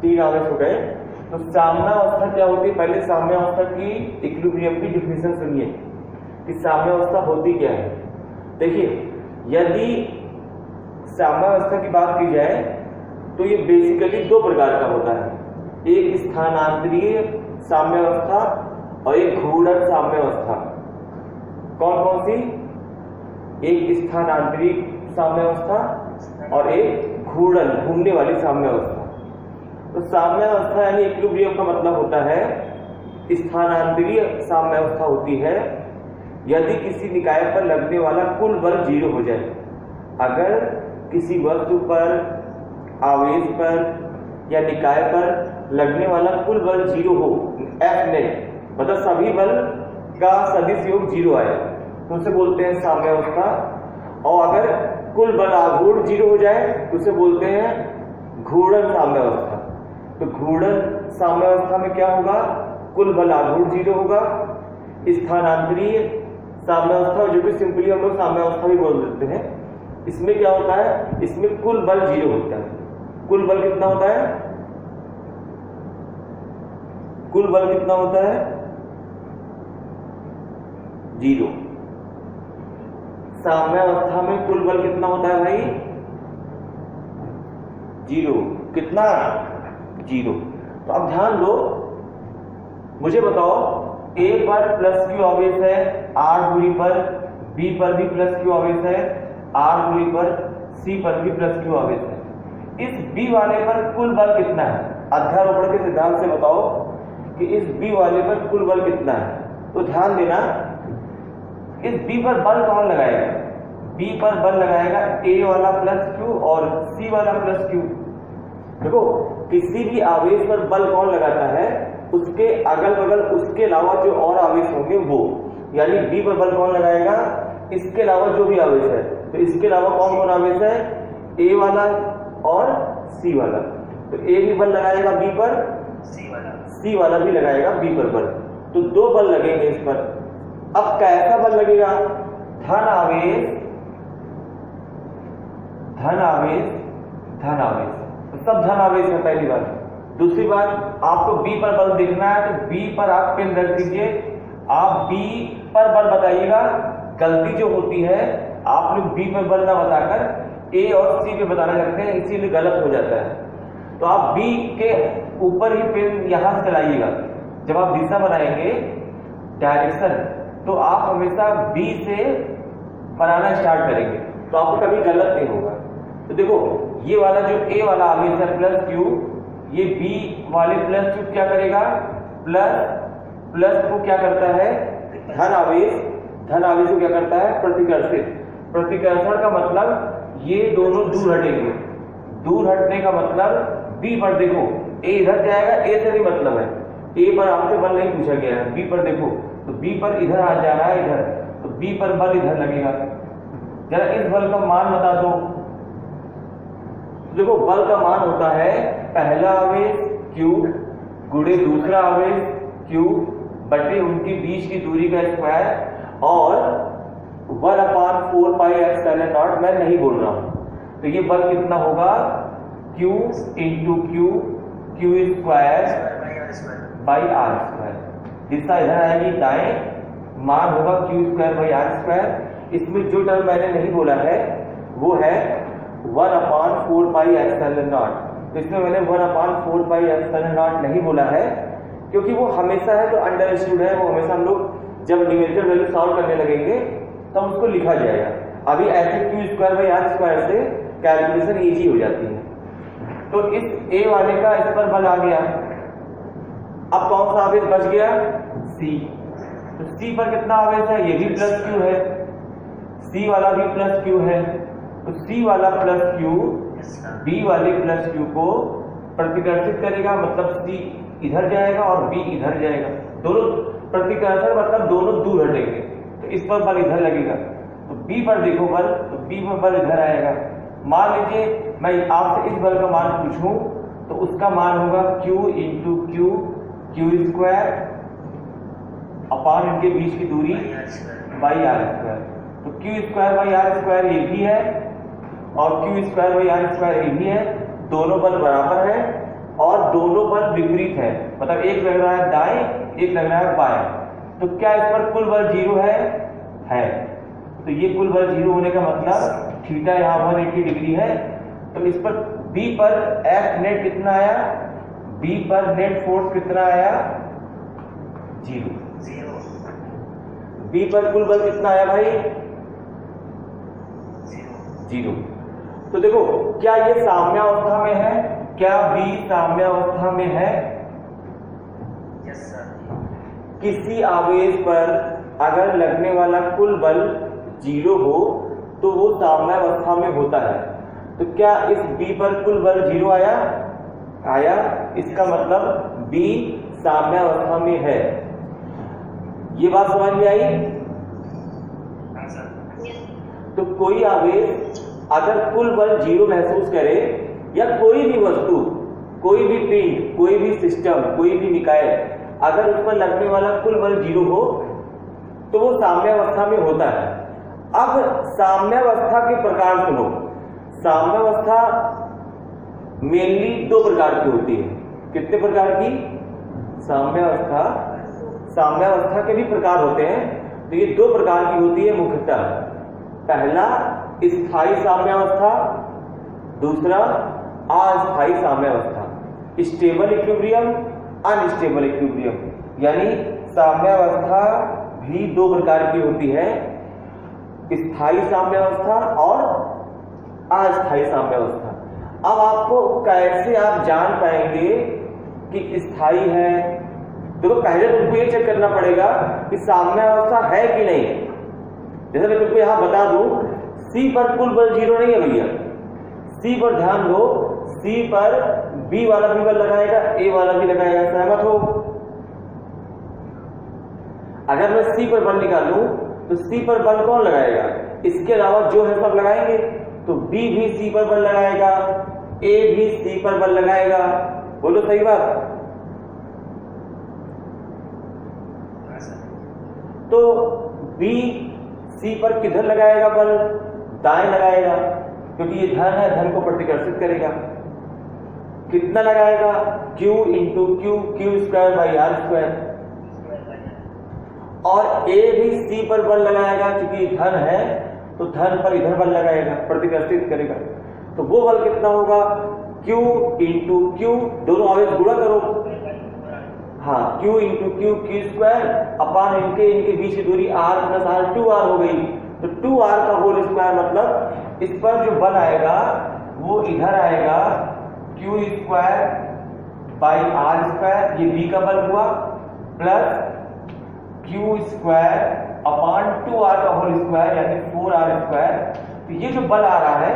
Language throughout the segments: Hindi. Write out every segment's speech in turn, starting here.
3 आवेश हो गए। तो साम्यावस्था क्या होती है? पहले साम्यावस्था की इक्विलिब्रियम की डिफिनेशन सुनिए कि साम्यावस्था होती क्या है। देखिए, यदि साम्यावस्था की बात की जाए तो ये बेसिकली 2 प्रकार का होता है, एक स्थानांतरीय साम्यावस्था और एक घूर्णन साम्यावस्था। कौन कौन सी? एक स्थानांतरीय साम्यावस्था और एक घूर्णन, घूमने वाली साम्यावस्था। तो साम्यावस्था यानी इक्विलिब्रियम का मतलब होता है स्थानांतरीय साम्यावस्था होती है यदि किसी निकाय पर लगने वाला कुल बल 0 हो जाए। अगर किसी वस्तु पर, आवेश पर या निकाय पर लगने वाला कुल बल 0 हो, F नेट मतलब सभी बल का सदिश योग 0 आए, तो उसे बोलते हैं साम्यावस्था। और अगर कुल बल आघूर्ण 0 हो जाए तो उसे बोलते हैं घूर्णन साम्यावस्था। तो घूर्णन साम्यावस्था में क्या होगा? कुल बल आघूर्ण 0 होगा। स्थानांतरीय साम्यावस्था, जो कि सिंपली हम लोग साम्यावस्था भी बोल देते हैं, इसमें क्या होता है? इसमें कुल बल 0 होता है। कुल बल कितना होता है? कुल बल कितना होता है? 0। साम्यावस्था में कुल बल कितना होता है भाई? 0। कितना? 0। तो अब ध्यान दो, मुझे बताओ, A पर प्लस Q आवेश है R दूरी पर, B पर भी प्लस Q आवेश है R दूरी पर, C पर भी प्लस Q आवेश है। इस B वाले पर कुल बल कितना है? अध्यारोपण के सिद्धांत से बताओ कि इस B वाले पर कुल बल कितना है। तो ध्यान देना, इस B पर बल कौन लगाएगा? B पर बल लगाएगा A वाला प्लस Q और C वाला प्लस Q। देखो, किसी भी आवेश पर बल कौन लगाता है? उसके अगल बगल उसके अलावा जो और आवेश होंगे वो, यानी B पर बल कौन लगाएगा? इसके अलावा जो भी आवेश है। तो इसके अलावा कौन कौन आवेश है? A वाला और C वाला। तो A भी बल लगाएगा B पर, C वाला भी लगाएगा B पर बल। तो 2 बल लगेंगे इस पर। अब कैसा बल लगेगा? धन आवेश, धन आवेश, धन आवेश। तो सब धन आवेश है पहली बात। दूसरी बात, आपको B पर बल देखना है तो B पर आप पेन रख दीजिए। आप B पर बल बताइएगा। गलती जो होती है, आप लोग B पर बल ना बताकर A और C पे बताने लगते हैं, इसीलिए गलत हो जाता है। तो आप B के ऊपर ही पेन यहां से चलाइएगा। जब आप दिशा बनाएंगे, डायरेक्शन, तो आप हमेशा B से बनाना स्टार्ट करेंगे, तो आपको कभी गलत नहीं होगा। तो देखो, ये वाला जो A वाला आवेश है प्लस Q, ये B वाले प्लस Q क्या करेगा? प्लस को क्या करता है? धन आवेश, धन आवेश को क्या करता है? प्रतिकर्षित। प्रतिकर्षण का मतलब ये दोनों दूर हटेंगे। दूर हटने का मतलब B पर देखो, A इधर जाएगा, A से नहीं मतलब है, A पर आपसे बल नहीं पूछा गया है। B पर देखो, तो B पर इधर आ जा रहा है, इधर, तो B पर बल इधर लगेगा। जरा इस बल का मान बता दो। देखो, बल का मान होता है पहला आवेश Q गुणे दूसरा आवेश Q बटे उनके बीच की दूरी का स्क्वायर और 1/4 पाई एप्सिलॉन नॉट। मैं नहीं बोल रहा हूं। तो ये बल कितना होगा? Q into Q square by R square. दिशा इधर आएगी दाएं, मान होगा Q square by R square. इसमें जो टर्म मैंने नहीं बोला है वो है 1/4 पाई एप्सिलॉन नॉट। तो इसमें मैंने 1/4 पाई एप्सिलॉन नॉट नहीं बोला है क्योंकि वो हमेशा है तो अंडरस्टूड है, वो हमेशा हम लोग जब न्यूमेरिकल वैल्यू सॉल्व करने लगेंगे तब उसको लिखा जाएगा। अभी ऐसे Q square by R square से कैलकुलेशन इजी हो जाती है। तो इस A वाले का इस पर बल आ गया। अब कौन सा आवेश बच गया? C। तो C पर कितना आवेश है? ये भी प्लस Q है, C वाला भी प्लस Q है। तो C वाला प्लस Q B वाले प्लस Q को प्रतिकर्षित करेगा, मतलब C इधर जाएगा और B इधर जाएगा। दोनों प्रतिकर्षण मतलब दोनों दूर हटेंगे, तो इस पर बल इधर लगेगा। तो B पर देखो बल, तो B पर बल इधर आएगा। मान लीजिए मैं आपसे इस बल का मान पूछूं तो उसका मान होगा Q into Q square upon इनके बीच की दूरी बाई R स्क्वायर। तो Q square by R square ये भी है और Q square by R square ये भी है। दोनों बल बराबर है, और दोनों बल विपरीत है, मतलब एक लग रहा है दाएं, एक लग रहा है बाएं, तो क्या इस पर कुल बल 0 है? तो ये कुल बल 0 होने का मतलब थीटा यहाँ 180 डिग्री है, तो इस पर बी पर एफ नेट कितना आया? बी पर नेट फोर्स कितना आया? 0। बी पर कुल बल कितना आया भाई? 0। तो देखो, क्या ये साम्यावस्था में है? क्या बी साम्यावस्था में है? Yes sir. किसी आवेश पर अगर लगने वाला कुल बल 0 हो तो वो साम्यावस्था में होता है। तो क्या इस बी पर कुल बल 0 आया? इसका मतलब बी साम्यावस्था में है। ये बात समझ में आई? हाँ सर। तो कोई आवेश अगर कुल बल 0 महसूस करे, या कोई भी वस्तु, कोई भी पिंड, कोई भी सिस्टम, कोई भी निकाय अगर उस पर लगने वाला कुल बल 0 हो तो वो साम्यावस्था में होता है। अब साम्यावस्था के प्रकार सुनो। साम्यावस्था मेनली 2 प्रकार की होती है। कितने प्रकार की? साम्यावस्था के भी प्रकार होते हैं, तो ये 2 प्रकार की होती है मुख्यतः। पहला स्थायी साम्यावस्था, दूसरा अस्थायी साम्यावस्था। Stable equilibrium, unstable equilibrium. यानी साम्यावस्था भी 2 प्रकार की होती है, स्थायी साम्यावस्था और अस्थायी साम्यावस्था। अब आपको कैसे आप जान पाएंगे कि स्थायी है? तो पहले तुमको ये चेक करना पड़ेगा कि साम्यावस्था है कि नहीं। जैसे मैं तुमको यहां बता दूं, सी पर कुल बल 0 नहीं है भैया। सी पर ध्यान दो, सी पर बी वाला भी बल लगाएगा, ए वाला भी लगाएगा। सहमत हो? अगर मैं सी पर बल निकालूं तो सी पर बल कौन लगाएगा? इसके अलावा जो है सब लगाएंगे। तो बी भी सी पर बल लगाएगा, ए भी सी पर बल लगाएगा। बोलो सही बात? तो बी सी पर किधर लगाएगा बल? दाएं लगाएगा, क्योंकि ये धन है, धन को प्रतिकर्षित करेगा। कितना लगाएगा? Q into Q square by r square. और ए भी सी पर बल लगाएगा, क्योंकि धन है तो धन पर इधर बल लगाएगा, प्रतिकर्षित करेगा। तो वो बल कितना होगा? Q इंटू Q, दोनों आवेश गुणा करो। हाँ, Q into Q square upon इनके बीच की दूरी R प्लस R, 2R हो गई। तो 2R का होल स्क्वायर, मतलब इस पर जो बल आएगा वो इधर आएगा Q square by R square, ये B का बल हुआ, plus Q square upon 2R का होल स्क्वायर यानी 4R स्क्वायर। तो ये जो बल आ रहा है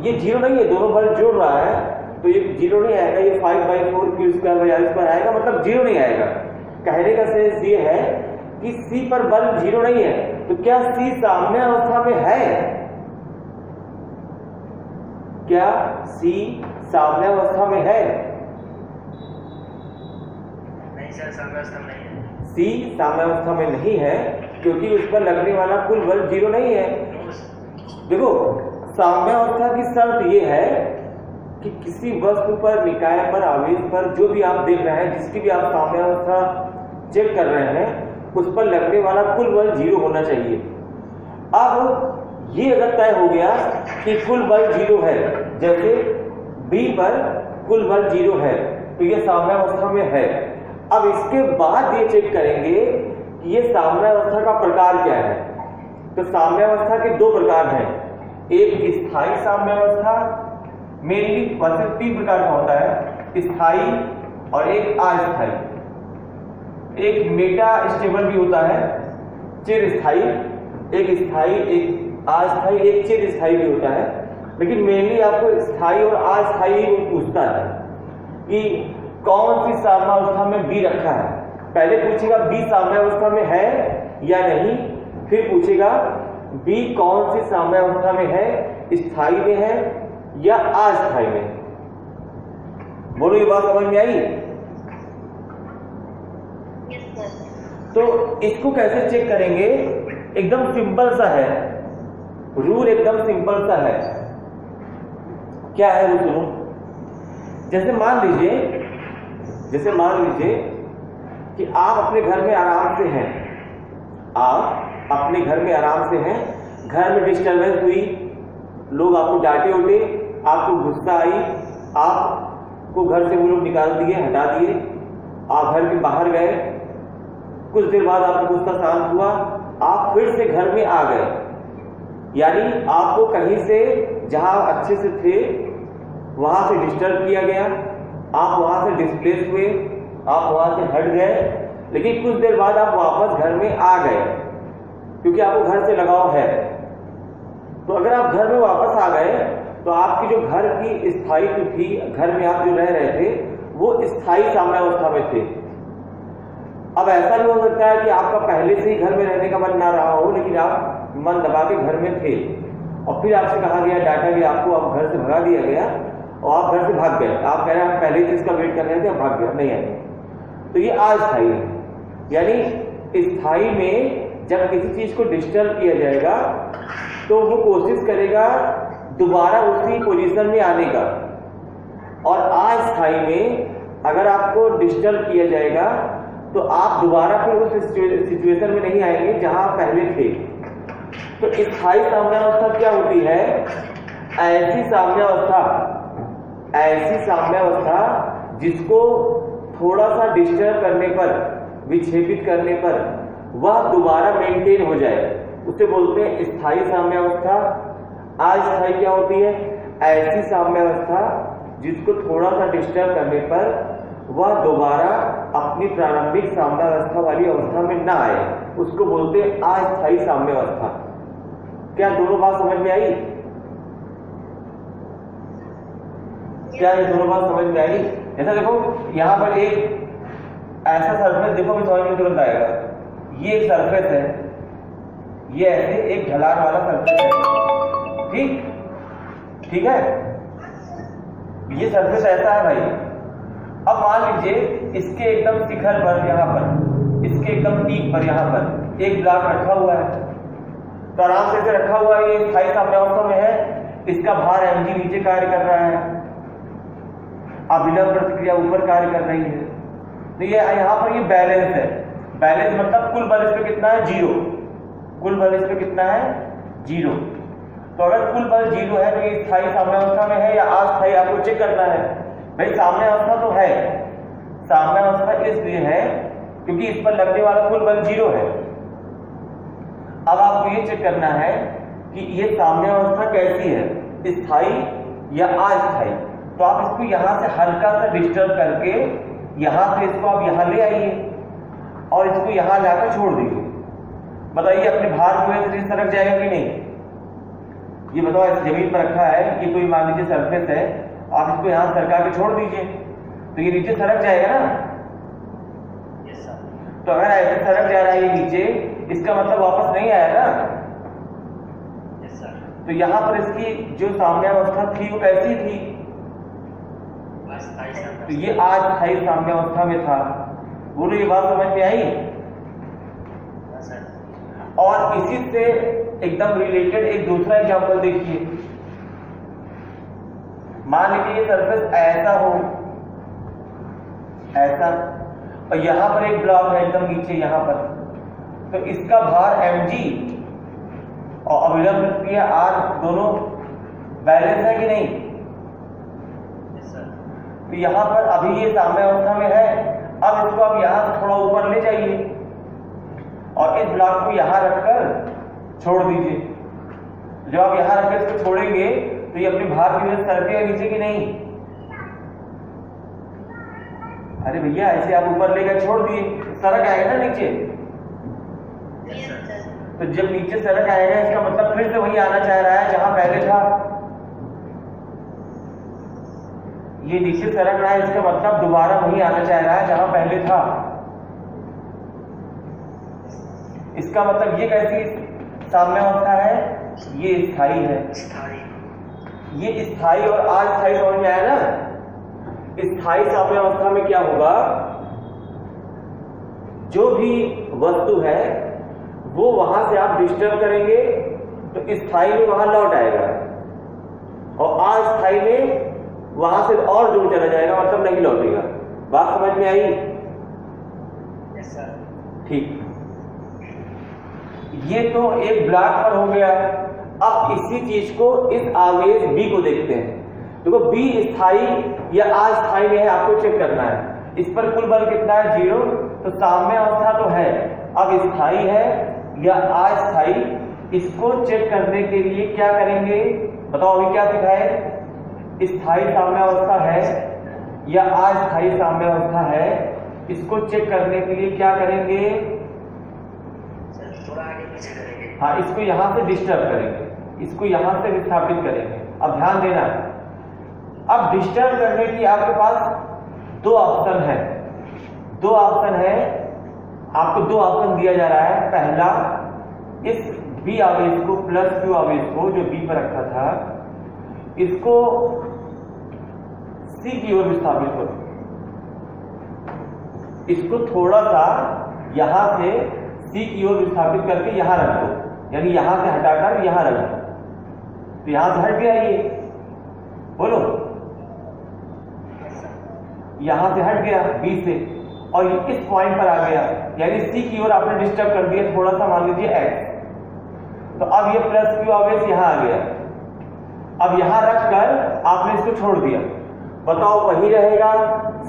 ये 0 नहीं है, दोनों बल जोड़ रहा है, तो ये 0 नहीं आएगा। ये 5/4 Q square by R square आएगा, मतलब 0 नहीं आएगा। कहने का सेंस ये है कि C पर बल 0 नहीं है, तो क्या C साम्यावस्था में है? क्या C साम्यावस्था में है? नहीं सर, साम्यावस्था में नहीं है। C साम्यावस्था में नहीं है क्योंकि उस पर लगने वाला कुल बल 0 नहीं है। देखो, साम्यावस्था की शर्त ये है कि किसी वस्तु पर, निकाय पर, आवेश पर, जो भी आप देख रहे हैं, जिसकी भी आप साम्यावस्था चेक कर रहे हैं, उस पर लगने वाला कुल बल 0 होना चाहिए। अब ये अगर तय हो गया कि कुल बल 0 है, जैसे B पर कुल बल 0 है, तो ये साम्यावस्था में है। अब इसके बाद ये चेक करेंगे कि ये साम्यावस्था का प्रकार क्या है। तो साम्यावस्था के 2 प्रकार हैं, एक स्थायी साम्यावस्था, मेनली वैसे 3 प्रकार का होता है, स्थायी और एक अस्थायी। एक मेटा स्टेबल भी होता है, चिर स्थायी, एक स्थायी, एक अस्थायी, एक चिर स्थायी भी होता है। लेकिन मेनली आपको स्थायी और अस्थायी पूछता है कि कौन सी साम्यावस्था में बी रखा है। पहले पूछेगा बी साम्यावस्था में है या नहीं, फिर पूछेगा बी कौन सी साम्यावस्था में है, स्थायी में है या अस्थायी में। बोलो, ये बात समझ में आई? तो इसको कैसे चेक करेंगे? एकदम सिंपल सा है, रूल एकदम सिंपल सा है। क्या है वो? सुनो, जैसे मान लीजिए जैसे मान लीजिए कि आप अपने घर में आराम से हैं, आप अपने घर में आराम से हैं, घर में डिस्टर्बेंस हुई, लोग आपको डांटे उठे, आपको गुस्सा आई, आपको घर से वो लोग निकाल दिए, हटा दिए, आप घर के बाहर गए, कुछ देर बाद आपका गुस्सा शांत हुआ, आप फिर से घर में आ गए, यानी आपको कहीं से जहां अच्छे से थे वहां से डिस्टर्ब किया गया, आप वहां से डिस्प्लेस हुए, आप वहां से हट गए, लेकिन कुछ देर बाद आप वापस घर में आ गए क्योंकि आपको घर से लगाव है। तो अगर आप घर में वापस आ गए तो आपकी जो घर की स्थायित्व थी, घर में आप जो रह रहे थे, वो स्थायी साम्यावस्था में थे। अब ऐसा भी हो सकता है कि आपका पहले से ही घर में रहने का मन ना रहा हो, लेकिन आप मन दबा के घर में थे और फिर आपसे कहा गया, डांटा गया आपको, आप घर से भगा दिया गया और आप घर से भाग गए। आप कह रहे हैं आप पहले से इसका वेट कर रहे थे, आप भाग गए, नहीं आए। तो ये अस्थायी है। यानी स्थायी में जब किसी चीज को डिस्टर्ब किया जाएगा तो वो कोशिश करेगा दोबारा उसी पोजीशन में आने का, और अस्थायी में अगर आपको डिस्टर्ब किया जाएगा तो आप दोबारा फिर उस सिचुएशन में नहीं आएंगे जहां आप पहले थे। तो स्थायी साम्यावस्था क्या होती है? ऐसी साम्यावस्था जिसको थोड़ा सा डिस्टर्ब करने पर, विक्षेपित करने पर वह दोबारा मेंटेन हो जाए, उसे बोलते हैं स्थायी साम्यावस्था। अस्थायी क्या होती है? ऐसी साम्यावस्था जिसको थोड़ा सा डिस्टर्ब करने पर वह दोबारा अपनी प्रारंभिक साम्यावस्था वाली अवस्था में ना आए, उसको बोलते हैं अस्थायी साम्यावस्था। क्या दोनों बात समझ में आई? क्या ये दोनों बात समझ में आई? ऐसा देखो, यहां पर एक ऐसा सरफेस देखो, भी समझ में तुरंत आएगा। ये एक सरफेस है, ये ऐसे एक ढलान वाला सरफेस है, ठीक है। ये सरफेस ऐसा है भाई। अब मान लीजिए इसके एकदम शिखर पर, यहां पर, इसके एकदम पीक पर, यहां पर एक ब्लॉक रखा हुआ है, तो आराम से इसे रखा हुआ है, ये स्थायी साम्यावस्था में है, इसका भार mg नीचे कार्य कर रहा है, अभिलंब प्रतिक्रिया ऊपर कार्य कर रही है। तो ये यहां पर ये बैलेंस है। बैलेंस मतलब कुल बल इस पे कितना है? 0। कुल बल इस पे कितना है? 0। तो अगर कुल बल 0 है तो ये स्थायी साम्यावस्था में है या अस्थायी, आपको चेक करना है। भाई साम्यावस्था तो है, साम्यावस्था इसलिए है क्योंकि इस पर लगने वाला कुल बल 0 है। अब आपको ये चेक करना है कि ये साम्यावस्था कैसी है, स्थायी या अस्थायी। तो आप इसको यहां से हल्का सा डिस्टर्ब करके यहां से इसको आप यहां ले आइए और इसको यहां लाकर छोड़ दीजिए। बताइए अपने भार को ये सरक जाएगा कि नहीं? ये बताओ, इस जमीन पर रखा है, ये कोई मान लीजिए सरफेस है, आप इसको यहां सरका के छोड़ दीजिए तो ये नीचे सरक जाएगा ना। तो अगर ऐसे सरक जा रहा है ये नीचे, इसका मतलब वापस नहीं आया ना। तो यहां पर इसकी जो साम्यावस्था थी वो कैसी थी? तो ये अस्थायी साम्यावस्था में था। बोलो, ये बात समझ में आई? और इसी से एकदम रिलेटेड एक दूसरा एग्जांपल देखिए। मान लीजिए ये सरफेस ऐसा हो, ऐसा, और यहां पर एक ब्लॉक है एकदम नीचे यहां पर, तो इसका भार mg और अभिलंब प्रतिक्रिया r दोनों बैलेंस है कि नहीं? तो यहां पर अभी ये साम्यावस्था में है। अब इसको आप यहां से थोड़ा ऊपर ले जाइए और इस ब्लॉक को यहां रखकर छोड़ दीजिए। जब आप यहां रखकर इसको छोड़ेंगे तो ये अपने भार की वजह से सरकेगा नीचे की नहीं? अरे भैया, ऐसे आप ऊपर लेकर छोड़ दिए, सरक आएगा ना नीचे। तो जब नीचे सरक आएगा इसका मतलब फिर से वही आना चाह रहा है जहां पहले था। ये नीचे सरक रहा है, इसका मतलब दोबारा वही आना चाह रहा है जहां पहले था। इसका मतलब ये कैसी साम्यावस्था है? ये स्थायी है। ये स्थायी और अस्थायी समझ में आया ना? स्थायी साम्यावस्था में क्या होगा? जो भी वस्तु है वो वहां से आप डिस्टर्ब करेंगे तो स्थायी में वहां लौट आएगा, और अस्थायी में वहां से और दूर चला जाएगा, मतलब नहीं लौटेगा। बात समझ में आई? Yes sir. ठीक, ये तो एक ब्लॉक पर हो गया। अब इसी चीज को इस आवेश B को देखते हैं। देखो B स्थाई या अस्थाई में है, आपको चेक करना है। इस पर कुल बल कितना है? 0। तो साम्य अवस्था तो है, अब स्थाई है या अस्थाई, इसको चेक करने के लिए क्या करेंगे? बताओ अभी क्या सिखाए? स्थाई साम्य अवस्था है या अस्थाई साम्य अवस्था है, इसको चेक करने के लिए क्या करेंगे? थोड़ा आगे पीछे करेंगे। हाँ, इसको यहां से डिस्टर्ब करेंगे, इसको यहां से विस्थापित करेंगे। अब ध्यान देना, अब डिस्टर्ब करने की आपके पास दो ऑप्शन है। दो ऑप्शन है, आपको दो ऑप्शन दिया जा रहा है। पहला, इस B आवेश को प्लस Q आवेश को जो B पर रखा था, इसको C की ओर विस्थापित करो। इसको थोड़ा सा यहां से C की ओर विस्थापित करके यहां रख दो, यानी यहां से हटाकर यहां रख दो। तो यहां से हट गया ये, बोलो, यहां से हट गया B से, और ये इस पॉइंट पर आ गया, यानी C की ओर आपने डिस्टर्ब कर दिया थोड़ा सा, मान लीजिए X। तो अब ये प्लस Q आवेश यहां आ गया। अब यहां रखकर आपने इसको छोड़ दिया। बताओ वही रहेगा,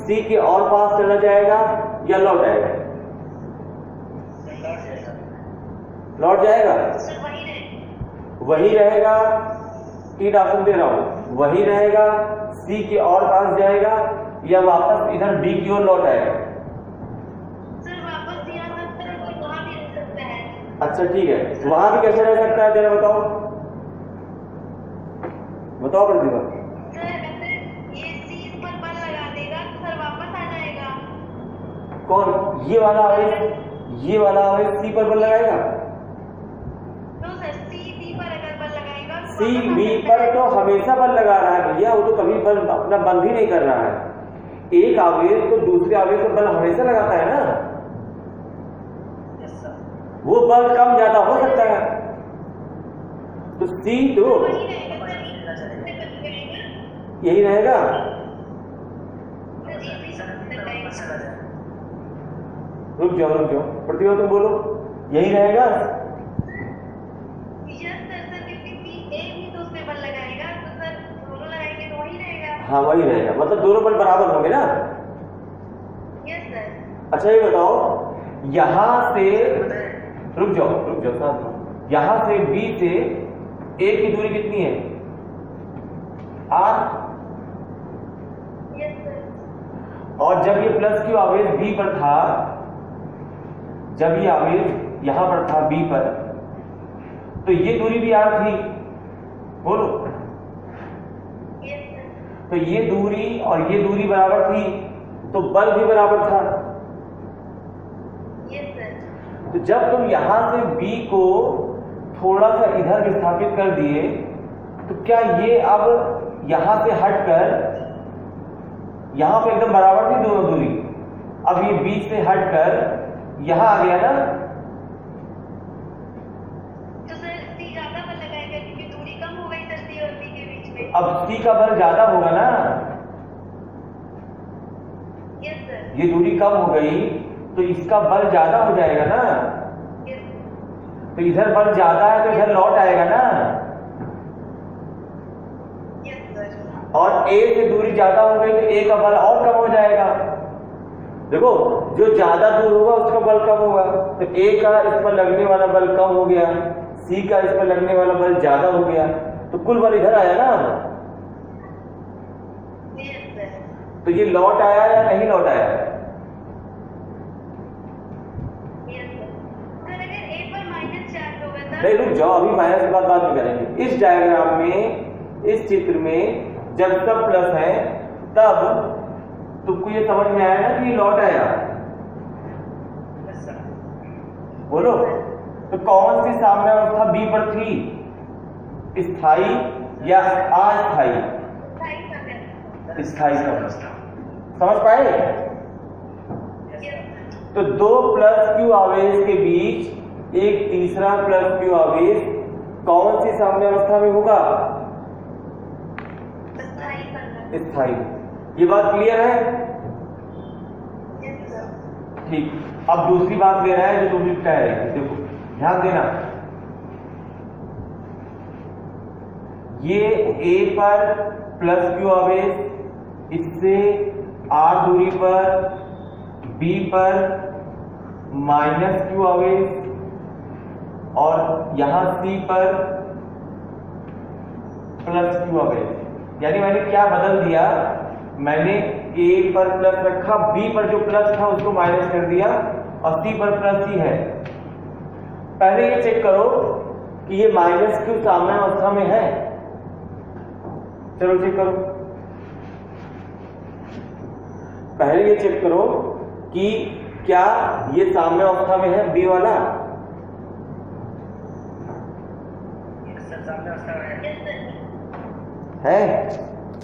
C के और पास चला जाएगा या लौट आएगा? लौट जाएगा। वही रहेगा, तीन ऑप्शन दे रहा हूं, वही रहेगा, C के और पास जाएगा या वापस इधर B की ओर लौट आएगा? अच्छा ठीक है, वहां भी कैसे रह सकता है जरा बताओ, बताओ प्रतिभा। कौन? ये वाला आवेश, ये वाला आवेश C पर बल लगाएगा? C B पर तो हमेशा बल लगा रहा है भैया, वो तो कभी बल अपना बंद ही नहीं कर रहा है। एक आवेश तो दूसरे आवेश पर बल हमेशा लगाता है ना। वो बल कम ज्यादा हो सकता है, तो C तो यही रहेगा। रुक जाओ प्रतिभा, तुम बोलो, यही रहेगा। हाँ वही रहेगा, मतलब दोनों बल बराबर होंगे ना। अच्छा ये बताओ, यहां से रुक जाओ साथ, यहां से B से A की दूरी कितनी है? R। और जब ये प्लस Q आवेश B पर था, जब ये आवेश यहां पर था B पर, तो ये दूरी भी R थी, बोलो। तो ये दूरी और ये दूरी बराबर थी, तो बल भी बराबर था। तो जब तुम यहां से B को थोड़ा सा इधर विस्थापित कर दिए, तो क्या ये अब यहां से हटकर, यहां पे एकदम बराबर थी दोनों दूरी, अब ये B से हटकर यहां आ गया ना? तो सर C ज्यादा बल लगाएगा क्योंकि दूरी कम हो गई सर C और B के बीच में। अब C का बल ज्यादा होगा ना? Yes sir. ये दूरी कम हो गई तो इसका बल ज्यादा हो जाएगा ना। तो इधर बल ज्यादा है तो इधर लौट आएगा ना। Yes sir. और A से दूरी ज्यादा हो गई तो A का बल और कम हो जाएगा। देखो, जो ज्यादा दूर होगा उसका बल कम होगा, तो A का इस पर लगने वाला बल कम हो गया, C का इस पर लगने वाला बल ज्यादा हो गया, तो कुल बल इधर आया ना। Yes sir. तो ये लौट आया या नहीं लौट आया? नहीं, रुक जाओ, अभी माइनस के बाद में करेंगे। इस डायग्राम में, इस चित्र में जब सब प्लस है तब तुमको ये समझ में आया ना कि ये लौट आया, बोलो। तो कौन सी साम्य अवस्था B पर थी, स्थाई या अस्थाई? स्थाई साम्य, समझ पाए? तो दो प्लस Q आवेश के बीच एक तीसरा प्लस Q आवेश कौन सी साम्य अवस्था में होगा? स्थाई। ये बात क्लियर है? ठीक, अब दूसरी बात ले रहा है जो तुम कह रहे थे, देखो ध्यान देना, ये A पर प्लस Q आवेश, इससे R दूरी पर B पर माइनस Q आवेश, और यहां C पर प्लस Q आवेश। यानी मैंने क्या बदल दिया, मैंने A पर प्लस रखा, B पर जो प्लस था उसको माइनस कर दिया, और C पर प्लस ही है। पहले ये चेक करो कि ये माइनस Q साम्य अवस्था में है, चलो चेक करो। पहले ये चेक करो कि क्या ये साम्य अवस्था में है B वाला, सर सामने अवस्था में यस सर। है?